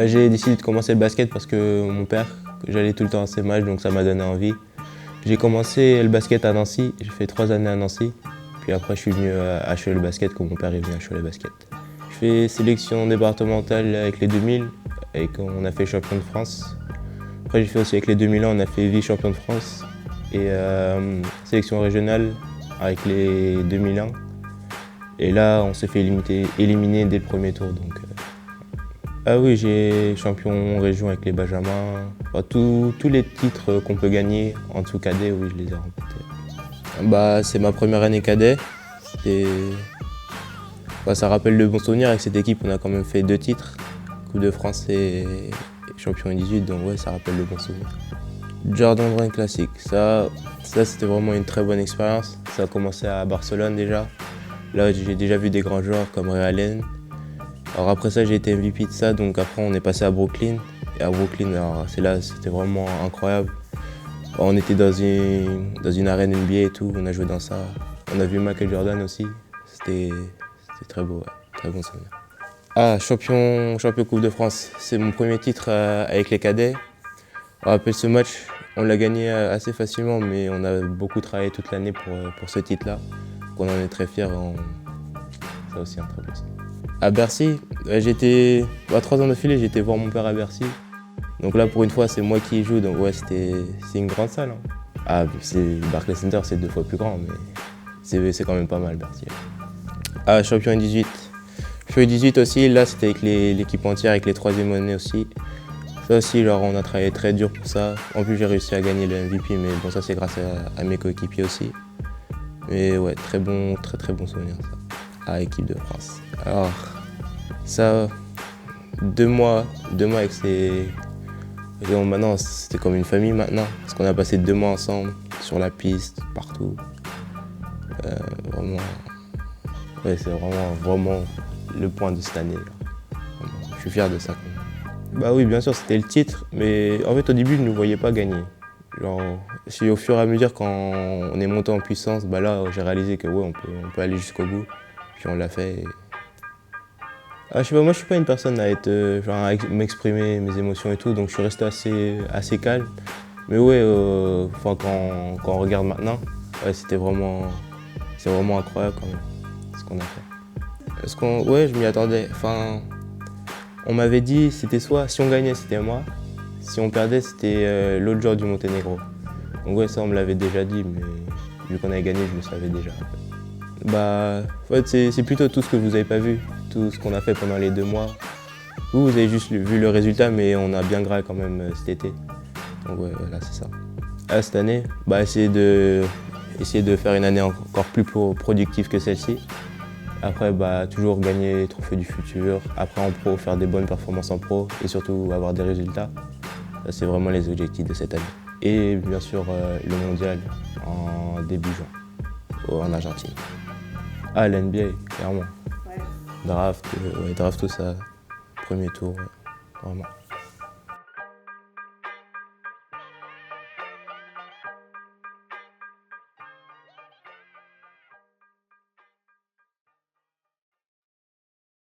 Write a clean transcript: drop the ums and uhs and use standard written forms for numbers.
J'ai décidé de commencer le basket parce que mon père, que j'allais tout le temps à ses matchs, donc ça m'a donné envie. J'ai commencé le basket à Nancy, j'ai fait 3 années à Nancy. Puis après, je suis venu à Cholet le basket quand mon père est venu à Cholet le basket. Je fais sélection départementale avec les 2000, et on a fait champion de France. Après, j'ai fait aussi avec les 2001, on a fait vice-champion de France. Et sélection régionale avec les 2001. Et là, on s'est fait éliminer dès le premier tour. Ah oui, j'ai champion région avec les Benjamins. Tous les titres qu'on peut gagner en dessous cadet, oui, je les ai remportés. C'est ma première année cadet. Ça rappelle de bons souvenirs. Avec cette équipe, on a quand même fait 2 titres, Coupe de France et champion U18, donc ouais, ça rappelle de bons souvenirs. Jordan Brand classique, ça c'était vraiment une très bonne expérience. Ça a commencé à Barcelone déjà. Là, j'ai déjà vu des grands joueurs comme Ray Allen. Alors après ça, j'ai été MVP de ça, donc après on est passé à Brooklyn. Et à Brooklyn, c'était vraiment incroyable. On était dans une arène NBA et tout, on a joué dans ça. On a vu Michael Jordan aussi, c'était très beau, ouais, très bon souvenir. Champion Coupe de France, c'est mon premier titre avec les cadets. On rappelle ce match, on l'a gagné assez facilement, mais on a beaucoup travaillé toute l'année pour ce titre-là. On en est très fiers, ça aussi un très beau souvenir. À Bercy, 3 ans d'affilée, j'étais voir mon père à Bercy. Donc là, pour une fois, c'est moi qui y joue, donc ouais, c'est une grande salle. Barclays Center, c'est 2 fois plus grand, mais c'est quand même pas mal, Bercy. Champion U18. Champion U18 aussi, là, c'était avec l'équipe entière, avec les 3e années aussi. Ça aussi, on a travaillé très dur pour ça. En plus, j'ai réussi à gagner le MVP, mais bon, ça, c'est grâce à mes coéquipiers aussi. Mais ouais, très très bon souvenir, ça. Équipe de France. Alors, ça, 2 mois avec maintenant, c'était comme une famille maintenant, parce qu'on a passé 2 mois ensemble, sur la piste, partout. Vraiment, ouais, c'est vraiment le point de cette année. Je suis fier de ça. Oui, bien sûr, c'était le titre, mais en fait, au début, je ne nous voyais pas gagner. C'est au fur et à mesure, quand on est monté en puissance, là, j'ai réalisé que ouais, on peut aller jusqu'au bout, puis on l'a fait. Je sais pas, moi je suis pas une personne à m'exprimer mes émotions et tout, donc je suis resté assez calme. Mais ouais, quand on regarde maintenant, ouais, c'est vraiment incroyable quand même ce qu'on a fait. Ouais, je m'y attendais. On m'avait dit, c'était soit si on gagnait, c'était moi, si on perdait, c'était l'autre joueur du Monténégro. Donc ouais, ça on me l'avait déjà dit, mais vu qu'on avait gagné, je le savais déjà. En fait, c'est plutôt tout ce que vous n'avez pas vu, tout ce qu'on a fait pendant les 2 mois. Vous avez juste vu le résultat, mais on a bien gras quand même cet été. Donc ouais, voilà, c'est ça. Cette année, essayer de faire une année encore plus productive que celle-ci. Après, toujours gagner les trophées du futur. Après, en pro, faire des bonnes performances en pro et surtout avoir des résultats. Ça, c'est vraiment les objectifs de cette année. Et bien sûr, le mondial en début juin, en Argentine. L'NBA, clairement. Ouais. Draft, tout ça, premier tour, vraiment.